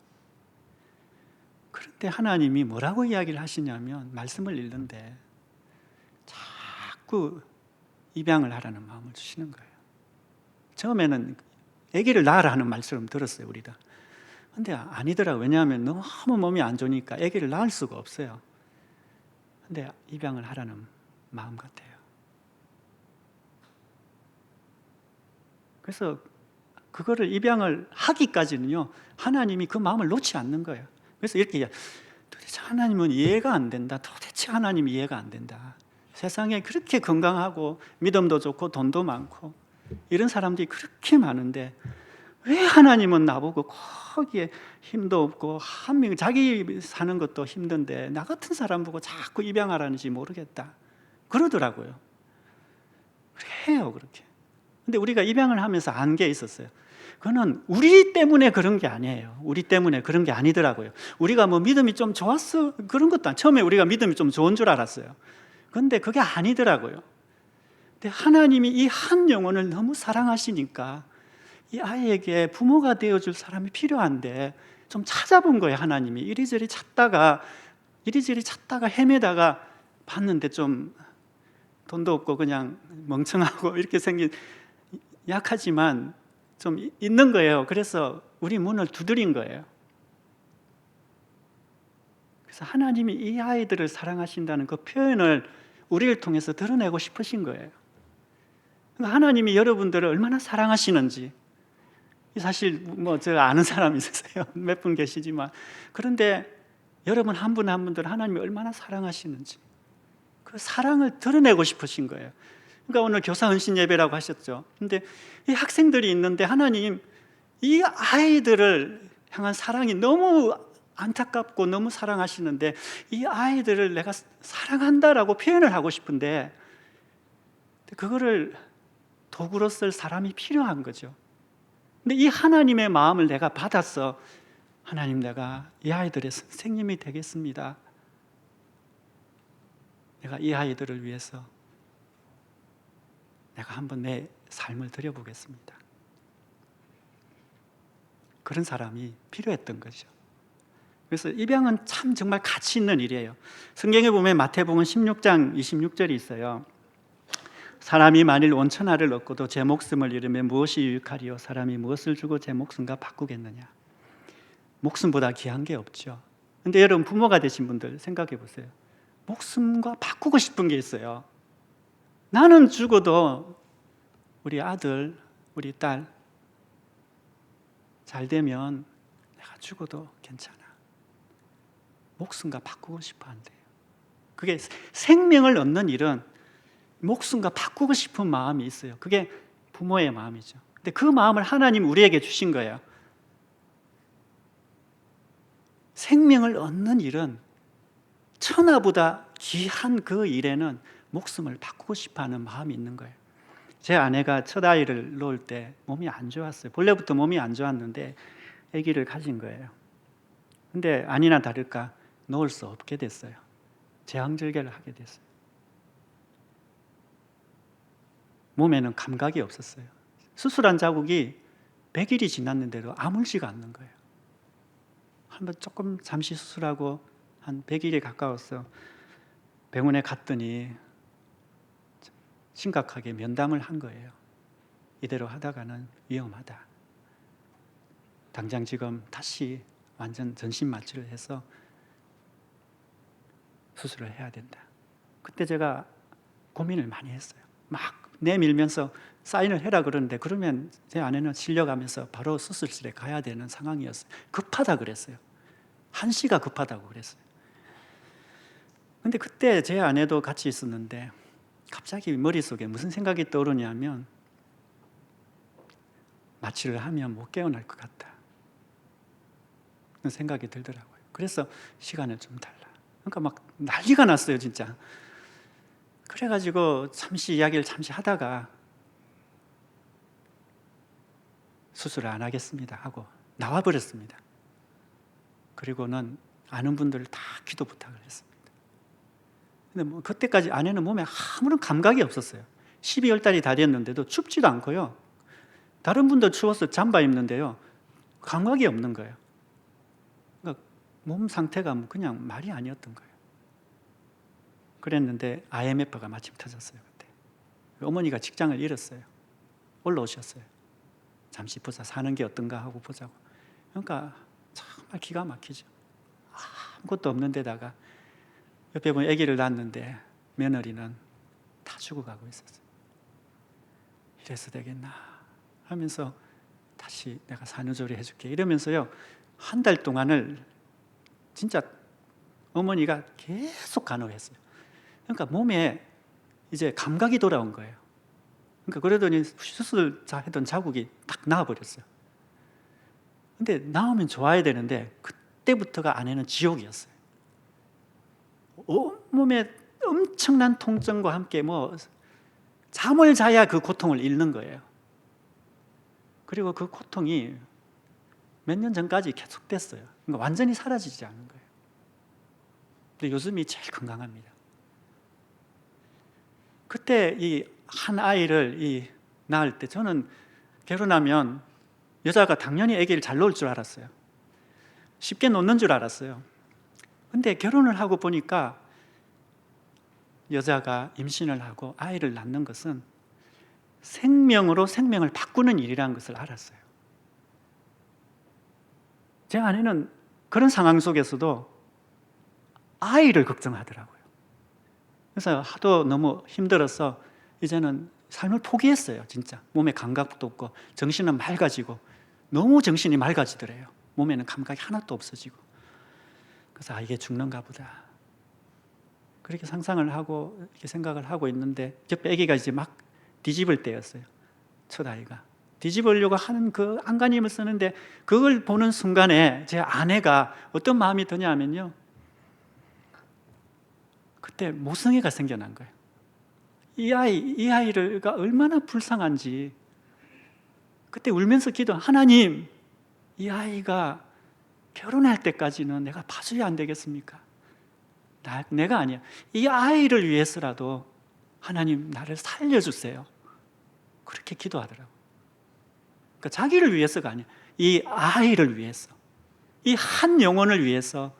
그런데 하나님이 뭐라고 이야기를 하시냐면, 말씀을 읽는데 자꾸 입양을 하라는 마음을 주시는 거예요. 처음에는 아기를 낳으라 하는 말씀을 들었어요, 우리가. 근데 아니더라고요. 왜냐하면 너무 몸이 안 좋으니까 아기를 낳을 수가 없어요. 근데 입양을 하라는 마음 같아요. 그래서 그거를 입양을 하기까지는요, 하나님이 그 마음을 놓지 않는 거예요. 그래서 이렇게 도대체 하나님은 이해가 안 된다. 도대체 하나님 이해가 안 된다. 세상에 그렇게 건강하고 믿음도 좋고 돈도 많고 이런 사람들이 그렇게 많은데 왜 하나님은 나보고 거기에 힘도 없고 자기 사는 것도 힘든데 나 같은 사람 보고 자꾸 입양하라는지 모르겠다 그러더라고요. 그렇게 해요, 그렇게. 근데 우리가 입양을 하면서 안 게 있었어요. 그거는 우리 때문에 그런 게 아니에요. 우리 때문에 그런 게 아니더라고요. 우리가 뭐 믿음이 좀 좋았어 그런 것도 아니에요. 처음에 우리가 믿음이 좀 좋은 줄 알았어요. 그런데 그게 아니더라고요. 근데 하나님이 이 한 영혼을 너무 사랑하시니까 이 아이에게 부모가 되어줄 사람이 필요한데 좀 찾아본 거예요. 하나님이 이리저리 찾다가 헤매다가 봤는데 좀 돈도 없고 그냥 멍청하고 이렇게 생긴, 약하지만 좀 있는 거예요. 그래서 우리 문을 두드린 거예요. 그래서 하나님이 이 아이들을 사랑하신다는 그 표현을 우리를 통해서 드러내고 싶으신 거예요. 그러니까 하나님이 여러분들을 얼마나 사랑하시는지, 사실 뭐 저 아는 사람이 있으세요. 몇 분 계시지만, 그런데 여러분 한 분 한 분들 하나님이 얼마나 사랑하시는지 그 사랑을 드러내고 싶으신 거예요. 그러니까 오늘 교사 헌신 예배라고 하셨죠. 근데 이 학생들이 있는데 하나님 이 아이들을 향한 사랑이 너무 안타깝고 너무 사랑하시는데 이 아이들을 내가 사랑한다라고 표현을 하고 싶은데 그거를 도구로 쓸 사람이 필요한 거죠. 근데 이 하나님의 마음을 내가 받았어. 하나님, 내가 이 아이들의 선생님이 되겠습니다. 내가 이 아이들을 위해서 내가 한번 내 삶을 드려보겠습니다. 그런 사람이 필요했던 거죠. 그래서 입양은 참 정말 가치 있는 일이에요. 성경에 보면 마태복음 16장 26절이 있어요. 사람이 만일 온천하를 얻고도 제 목숨을 잃으면 무엇이 유익하리요? 사람이 무엇을 주고 제 목숨과 바꾸겠느냐? 목숨보다 귀한 게 없죠. 근데 여러분 부모가 되신 분들 생각해 보세요. 목숨과 바꾸고 싶은 게 있어요. 나는 죽어도 우리 아들, 우리 딸 잘 되면 내가 죽어도 괜찮아. 목숨과 바꾸고 싶어 한대요. 그게 생명을 얻는 일은 목숨과 바꾸고 싶은 마음이 있어요. 그게 부모의 마음이죠. 근데 그 마음을 하나님 우리에게 주신 거예요. 생명을 얻는 일은 천하보다 귀한 그 일에는 목숨을 바꾸고 싶어하는 마음이 있는 거예요. 제 아내가 첫 아이를 놓을 때 몸이 안 좋았어요. 본래부터 몸이 안 좋았는데 아기를 가진 거예요. 근데 아니나 다를까 놓을 수 없게 됐어요. 제왕절개를 하게 됐어요. 몸에는 감각이 없었어요. 수술한 자국이 100일이 지났는데도 아물지가 않는 거예요. 한번 조금 잠시 수술하고 한 100일이 가까워서 병원에 갔더니 심각하게 면담을 한 거예요. 이대로 하다가는 위험하다. 당장 지금 다시 완전 전신 마취를 해서 수술을 해야 된다. 그때 제가 고민을 많이 했어요. 막 내밀면서 사인을 해라 그러는데, 그러면 제 아내는 실려가면서 바로 수술실에 가야 되는 상황이었어요. 급하다 그랬어요. 한시가 급하다고 그랬어요. 근데 그때 제 아내도 같이 있었는데 갑자기 머릿속에 무슨 생각이 떠오르냐면, 마취를 하면 못 깨어날 것 같다, 그런 생각이 들더라고요. 그래서 시간을 좀 달라. 그러니까 막 난리가 났어요, 진짜. 그래가지고 이야기를 잠시 하다가 수술을 안 하겠습니다 하고 나와버렸습니다. 그리고는 아는 분들을 다 기도 부탁을 했습니다. 근데 뭐 그때까지 아내는 몸에 아무런 감각이 없었어요. 12월 달이 다 됐는데도 춥지도 않고요. 다른 분들 추워서 잠바 입는데요, 감각이 없는 거예요. 그러니까 몸 상태가 그냥 말이 아니었던 거예요. 그랬는데 IMF가 마침 터졌어요. 그때 어머니가 직장을 잃었어요. 올라오셨어요. 잠시 보자, 사는 게 어떤가 하고 보자고. 그러니까 정말 기가 막히죠. 아무것도 없는 데다가 옆에 보면 아기를 낳았는데 며느리는 다 죽어가고 있었어요. 이래서 되겠나 하면서 다시 내가 산후조리 해줄게 이러면서요, 한 달 동안을 진짜 어머니가 계속 간호했어요. 그러니까 몸에 이제 감각이 돌아온 거예요. 그러니까 그러더니 수술 했던 자국이 딱 나와버렸어요. 근데 나오면 좋아야 되는데 그때부터가 아내는 지옥이었어요. 온몸에 엄청난 통증과 함께 잠을 자야 그 고통을 잃는 거예요. 그리고 그 고통이 몇 년 전까지 계속됐어요. 그러니까 완전히 사라지지 않은 거예요. 근데 요즘이 제일 건강합니다. 그때 이 한 아이를 낳을 때 저는 결혼하면 여자가 당연히 아기를 잘 놓을 줄 알았어요. 쉽게 놓는 줄 알았어요. 근데 결혼을 하고 보니까 여자가 임신을 하고 아이를 낳는 것은 생명으로 생명을 바꾸는 일이라는 것을 알았어요. 제 아내는 그런 상황 속에서도 아이를 걱정하더라고요. 그래서 하도 너무 힘들어서 이제는 삶을 포기했어요. 진짜 몸에 감각도 없고 정신은 맑아지고, 너무 정신이 맑아지더래요. 몸에는 감각이 하나도 없어지고. 그래서 이게 죽는가 보다, 그렇게 상상을 하고 이렇게 생각을 하고 있는데, 옆에 아기가 이제 막 뒤집을 때였어요. 첫 아이가 뒤집으려고 하는 그 안간힘을 쓰는데, 그걸 보는 순간에 제 아내가 어떤 마음이 드냐면요, 그때 모성애가 생겨난 거예요. 이 아이가 얼마나 불쌍한지. 그때 울면서 기도, 하나님, 이 아이가 결혼할 때까지는 내가 봐줘야 안 되겠습니까? 내가 아니야, 이 아이를 위해서라도 하나님 나를 살려주세요. 그렇게 기도하더라고요. 그러니까 자기를 위해서가 아니야, 이 아이를 위해서, 이 한 영혼을 위해서.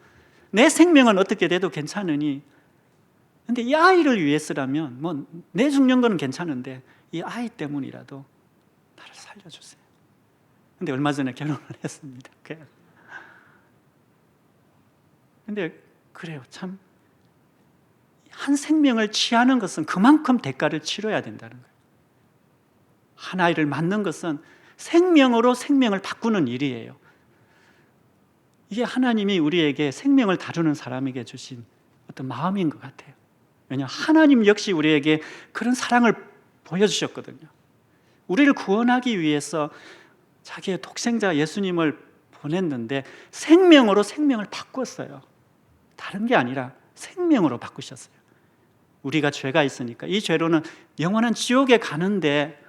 내 생명은 어떻게 돼도 괜찮으니, 근데 이 아이를 위해서라면 내 죽는 건 괜찮은데 이 아이 때문이라도 나를 살려주세요. 근데 얼마 전에 결혼을 했습니다. 근데 그래요, 참 한 생명을 취하는 것은 그만큼 대가를 치러야 된다는 거예요. 한 아이를 낳는 것은 생명으로 생명을 바꾸는 일이에요. 이게 하나님이 우리에게 생명을 다루는 사람에게 주신 어떤 마음인 것 같아요. 왜냐하면 하나님 역시 우리에게 그런 사랑을 보여주셨거든요. 우리를 구원하기 위해서 자기의 독생자 예수님을 보냈는데 생명으로 생명을 바꿨어요. 다른 게 아니라 생명으로 바꾸셨어요. 우리가 죄가 있으니까 이 죄로는 영원한 지옥에 가는데,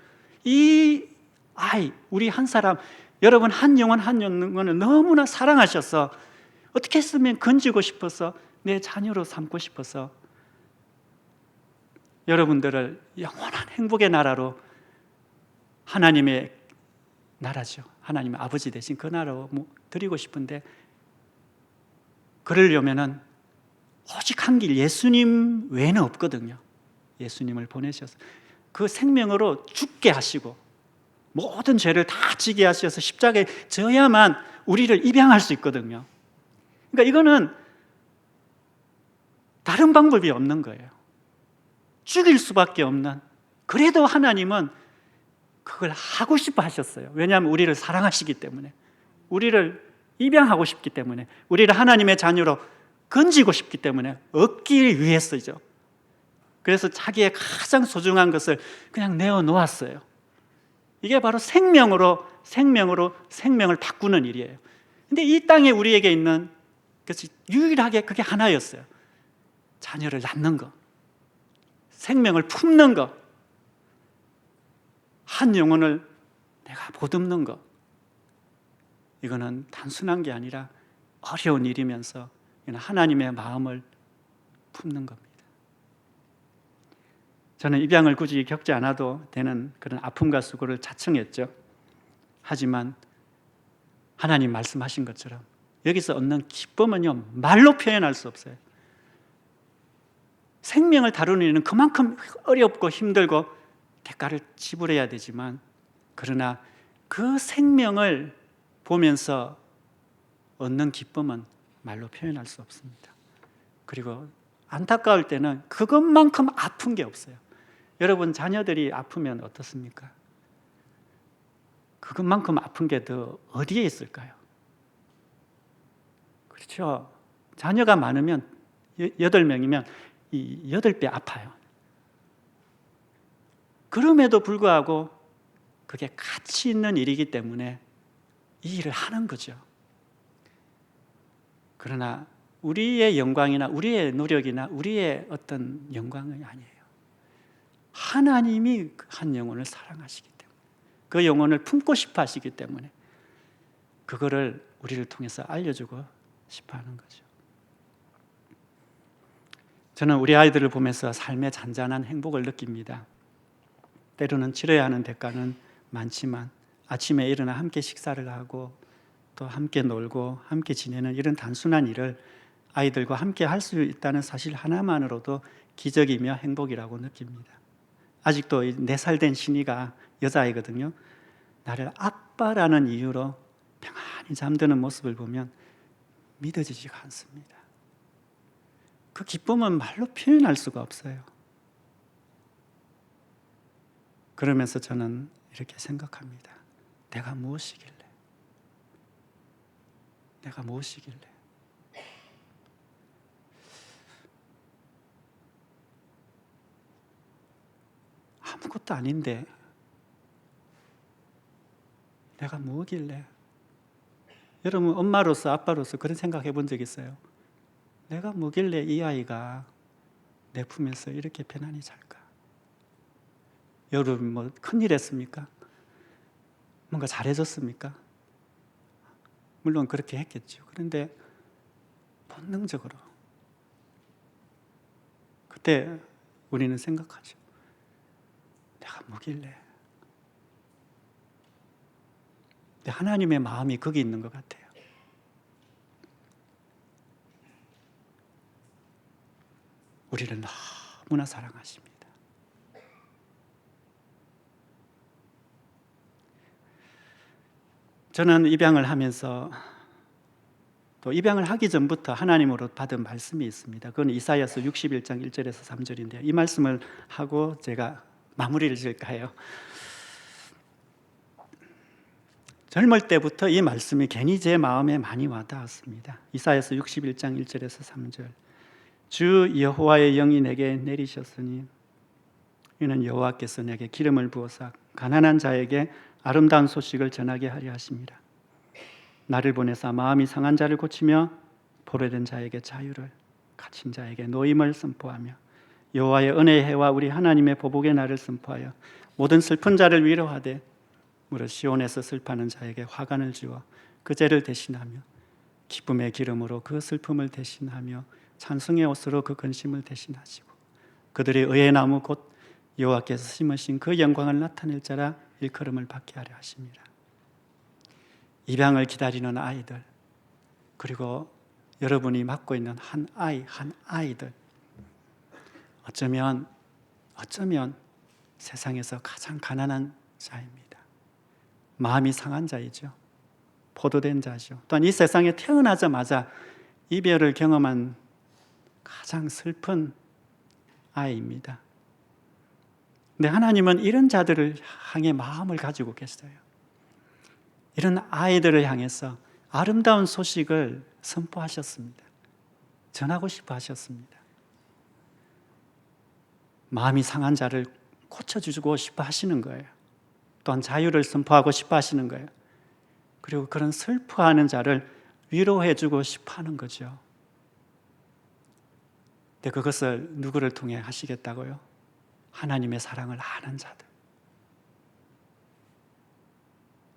이 아이, 우리 한 사람, 여러분 한 영혼 한 영혼을 너무나 사랑하셔서 어떻게 했으면 건지고 싶어서, 내 자녀로 삼고 싶어서 여러분들을 영원한 행복의 나라로, 하나님의 나라죠. 하나님의 아버지 되신 그 나라로 드리고 싶은데, 그러려면은 오직 한 길, 예수님 외에는 없거든요. 예수님을 보내셔서 그 생명으로 죽게 하시고 모든 죄를 다 지게 하셔서 십자가에 져야만 우리를 입양할 수 있거든요. 그러니까 이거는 다른 방법이 없는 거예요. 죽일 수밖에 없는. 그래도 하나님은 그걸 하고 싶어 하셨어요. 왜냐하면 우리를 사랑하시기 때문에, 우리를 입양하고 싶기 때문에, 우리를 하나님의 자녀로 건지고 싶기 때문에, 얻기 위해서죠. 그래서 자기의 가장 소중한 것을 그냥 내어놓았어요. 이게 바로 생명으로 생명을 바꾸는 일이에요. 근데 이 땅에 우리에게 있는 것이 유일하게 그게 하나였어요. 자녀를 낳는 것, 생명을 품는 것, 한 영혼을 내가 보듬는 것. 이거는 단순한 게 아니라 어려운 일이면서 이건 하나님의 마음을 품는 겁니다. 저는 입양을 굳이 겪지 않아도 되는 그런 아픔과 수고를 자청했죠. 하지만 하나님 말씀하신 것처럼 여기서 얻는 기쁨은요, 말로 표현할 수 없어요. 생명을 다루는 일은 그만큼 어렵고 힘들고 대가를 지불해야 되지만, 그러나 그 생명을 보면서 얻는 기쁨은 말로 표현할 수 없습니다. 그리고 안타까울 때는 그것만큼 아픈 게 없어요. 여러분 자녀들이 아프면 어떻습니까? 그것만큼 아픈 게 더 어디에 있을까요? 그렇죠. 자녀가 많으면 8명이면 이 8배 아파요. 그럼에도 불구하고 그게 가치 있는 일이기 때문에 이 일을 하는 거죠. 그러나 우리의 영광이나 우리의 노력이나 우리의 어떤 영광이 아니에요. 하나님이 한 영혼을 사랑하시기 때문에, 그 영혼을 품고 싶어 하시기 때문에 그거를 우리를 통해서 알려주고 싶어 하는 거죠. 저는 우리 아이들을 보면서 삶의 잔잔한 행복을 느낍니다. 때로는 치러야 하는 대가는 많지만 아침에 일어나 함께 식사를 하고 또 함께 놀고 함께 지내는 이런 단순한 일을 아이들과 함께 할 수 있다는 사실 하나만으로도 기적이며 행복이라고 느낍니다. 아직도 4살 된 신이가 여자아이거든요. 나를 아빠라는 이유로 평안히 잠드는 모습을 보면 믿어지지가 않습니다. 그 기쁨은 말로 표현할 수가 없어요. 그러면서 저는 이렇게 생각합니다. 내가 무엇이길래? 내가 무엇이길래? 아무것도 아닌데 내가 뭐길래? 여러분 엄마로서 아빠로서 그런 생각 해본 적 있어요? 내가 뭐길래 이 아이가 내 품에서 이렇게 편안히 잘까? 여러분 뭐 큰일 했습니까? 뭔가 잘해줬습니까? 물론 그렇게 했겠죠. 그런데 본능적으로 그때 우리는 생각하죠. 내가 뭐길래? 근데 하나님의 마음이 거기 있는 것 같아요. 우리를 너무나 사랑하십니다. 저는 입양을 하면서 또 입양을 하기 전부터 하나님으로 받은 말씀이 있습니다. 그건 이사야서 61장 1절에서 3절인데요. 이 말씀을 하고 제가 마무리를 지을까 해요. 젊을 때부터 이 말씀이 괜히 제 마음에 많이 와닿았습니다. 이사야서 61장 1절에서 3절. 주 여호와의 영이 내게 내리셨으니 이는 여호와께서 내게 기름을 부어서 가난한 자에게 아름다운 소식을 전하게 하려 하심이라. 나를 보내사 마음이 상한 자를 고치며 포로된 자에게 자유를, 갇힌 자에게 노임을 선포하며 여호와의 은혜의 해와 우리 하나님의 보복의 날을 선포하여 모든 슬픈 자를 위로하되 무릇 시온에서 슬퍼하는 자에게 화관을 주어 그 죄를 대신하며 기쁨의 기름으로 그 슬픔을 대신하며 찬송의 옷으로 그 근심을 대신하시고 그들의 의의 나무 곧 여호와께서 심으신 그 영광을 나타낼 자라 일컬음을 받게 하려 하십니다. 입양을 기다리는 아이들, 그리고 여러분이 맡고 있는 한 아이들, 어쩌면 세상에서 가장 가난한 자입니다. 마음이 상한 자이죠. 포도된 자죠. 또한 이 세상에 태어나자마자 이별을 경험한 가장 슬픈 아이입니다. 근데 하나님은 이런 자들을 향해 마음을 가지고 계세요. 이런 아이들을 향해서 아름다운 소식을 선포하셨습니다. 전하고 싶어 하셨습니다. 마음이 상한 자를 고쳐주고 싶어 하시는 거예요. 또한 자유를 선포하고 싶어 하시는 거예요. 그리고 그런 슬퍼하는 자를 위로해주고 싶어 하는 거죠. 근데 그것을 누구를 통해 하시겠다고요? 하나님의 사랑을 아는 자들.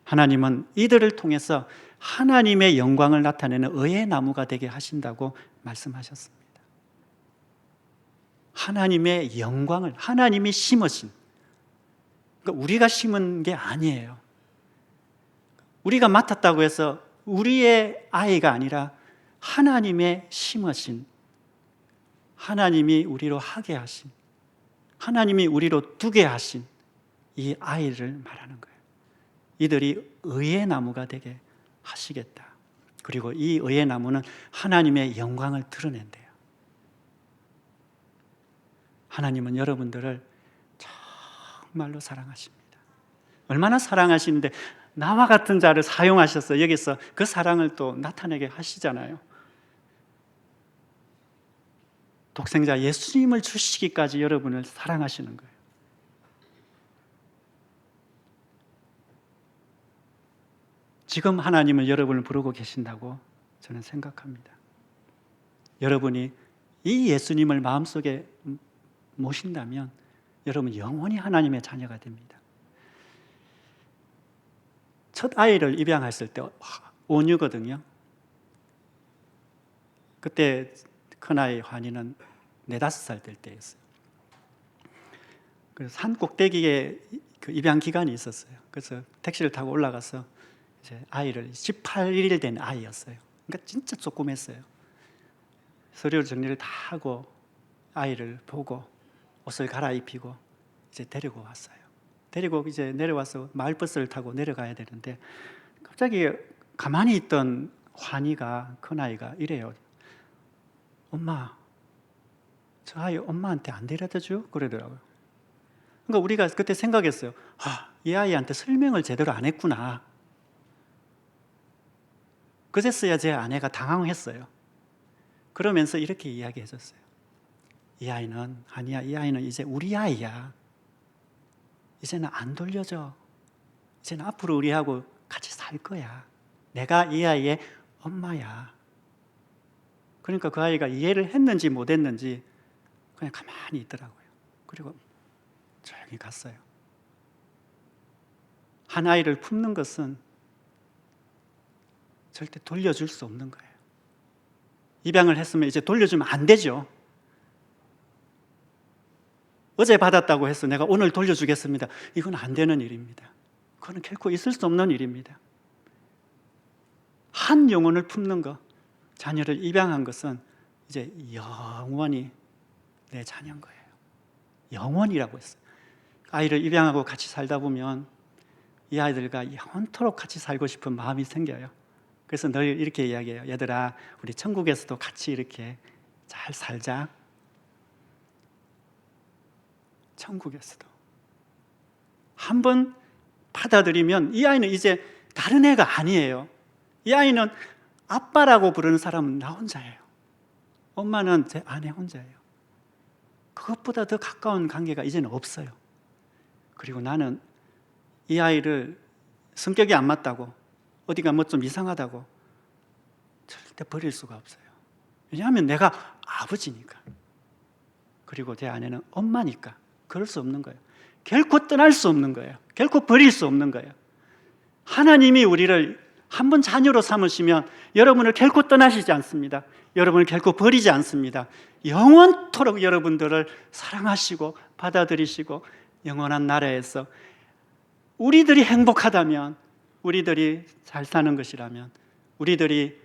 하나님은 이들을 통해서 하나님의 영광을 나타내는 의의 나무가 되게 하신다고 말씀하셨습니다. 하나님의 영광을, 하나님이 심으신, 그러니까 우리가 심은 게 아니에요. 우리가 맡았다고 해서 우리의 아이가 아니라 하나님의 심으신, 하나님이 우리로 하게 하신, 하나님이 우리로 두게 하신 이 아이를 말하는 거예요. 이들이 의의 나무가 되게 하시겠다. 그리고 이 의의 나무는 하나님의 영광을 드러낸대요. 하나님은 여러분들을 정말로 사랑하십니다. 얼마나 사랑하시는데 나와 같은 자를 사용하셔서 여기서 그 사랑을 또 나타내게 하시잖아요. 독생자 예수님을 주시기까지 여러분을 사랑하시는 거예요. 지금 하나님은 여러분을 부르고 계신다고 저는 생각합니다. 여러분이 이 예수님을 마음속에 모신다면 여러분 영원히 하나님의 자녀가 됩니다. 첫 아이를 입양했을 때 온유거든요. 그때 큰아이 환희는 4-5살 될 때였어요. 그래서 산 꼭대기에 그 입양 기간이 있었어요. 그래서 택시를 타고 올라가서 이제 아이를 18일 된 아이였어요. 그러니까 진짜 조그맸어요. 서류 정리를 다 하고 아이를 보고 옷을 갈아입히고 이제 데리고 왔어요. 데리고 이제 내려와서 마을버스를 타고 내려가야 되는데 갑자기 가만히 있던 환희가, 큰아이가 이래요. 엄마, 저 아이 엄마한테 안 데려다 줘? 그러더라고요. 그러니까 우리가 그때 생각했어요. 이 아이한테 설명을 제대로 안 했구나. 그제서야 제 아내가 당황했어요. 그러면서 이렇게 이야기해 줬어요. 이 아이는, 아니야, 이 아이는 이제 우리 아이야. 이제는 안 돌려줘. 이제는 앞으로 우리하고 같이 살 거야. 내가 이 아이의 엄마야. 그러니까 그 아이가 이해를 했는지 못 했는지 그냥 가만히 있더라고요. 그리고 조용히 갔어요. 한 아이를 품는 것은 절대 돌려줄 수 없는 거예요. 입양을 했으면 이제 돌려주면 안 되죠. 어제 받았다고 해서 내가 오늘 돌려주겠습니다. 이건 안 되는 일입니다. 그건 결코 있을 수 없는 일입니다. 한 영혼을 품는 것, 자녀를 입양한 것은 이제 영원히 내 자녀인 거예요. 영원이라고 했어요. 아이를 입양하고 같이 살다 보면 이 아이들과 영원토록 같이 살고 싶은 마음이 생겨요. 그래서 늘 이렇게 이야기해요. 얘들아, 우리 천국에서도 같이 이렇게 잘 살자. 천국에서도 한번 받아들이면 이 아이는 이제 다른 애가 아니에요. 이 아이는 아빠라고 부르는 사람은 나 혼자예요. 엄마는 제 아내 혼자예요. 그것보다 더 가까운 관계가 이제는 없어요. 그리고 나는 이 아이를 성격이 안 맞다고, 어디가 뭐 좀 이상하다고 절대 버릴 수가 없어요. 왜냐하면 내가 아버지니까. 그리고 제 아내는 엄마니까 그럴 수 없는 거예요. 결코 떠날 수 없는 거예요. 결코 버릴 수 없는 거예요. 하나님이 우리를 한 번 자녀로 삼으시면 여러분을 결코 떠나시지 않습니다. 여러분을 결코 버리지 않습니다. 영원토록 여러분들을 사랑하시고 받아들이시고 영원한 나라에서 우리들이 행복하다면, 우리들이 잘 사는 것이라면, 우리들이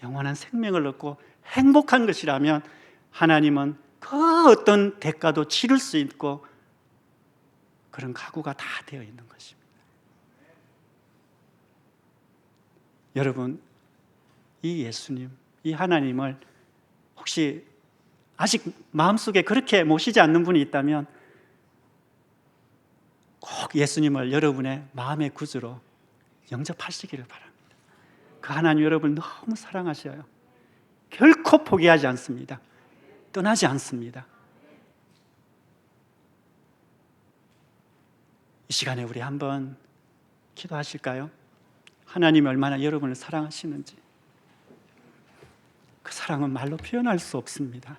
영원한 생명을 얻고 행복한 것이라면 하나님은 그 어떤 대가도 치를 수 있고 그런 각오가 다 되어 있는 것입니다. 여러분, 이 예수님, 이 하나님을 혹시 아직 마음속에 그렇게 모시지 않는 분이 있다면 꼭 예수님을 여러분의 마음의 구주로 영접하시기를 바랍니다. 그 하나님 여러분을 너무 사랑하셔요. 결코 포기하지 않습니다. 떠나지 않습니다. 이 시간에 우리 한번 기도하실까요? 하나님이 얼마나 여러분을 사랑하시는지, 그 사랑은 말로 표현할 수 없습니다.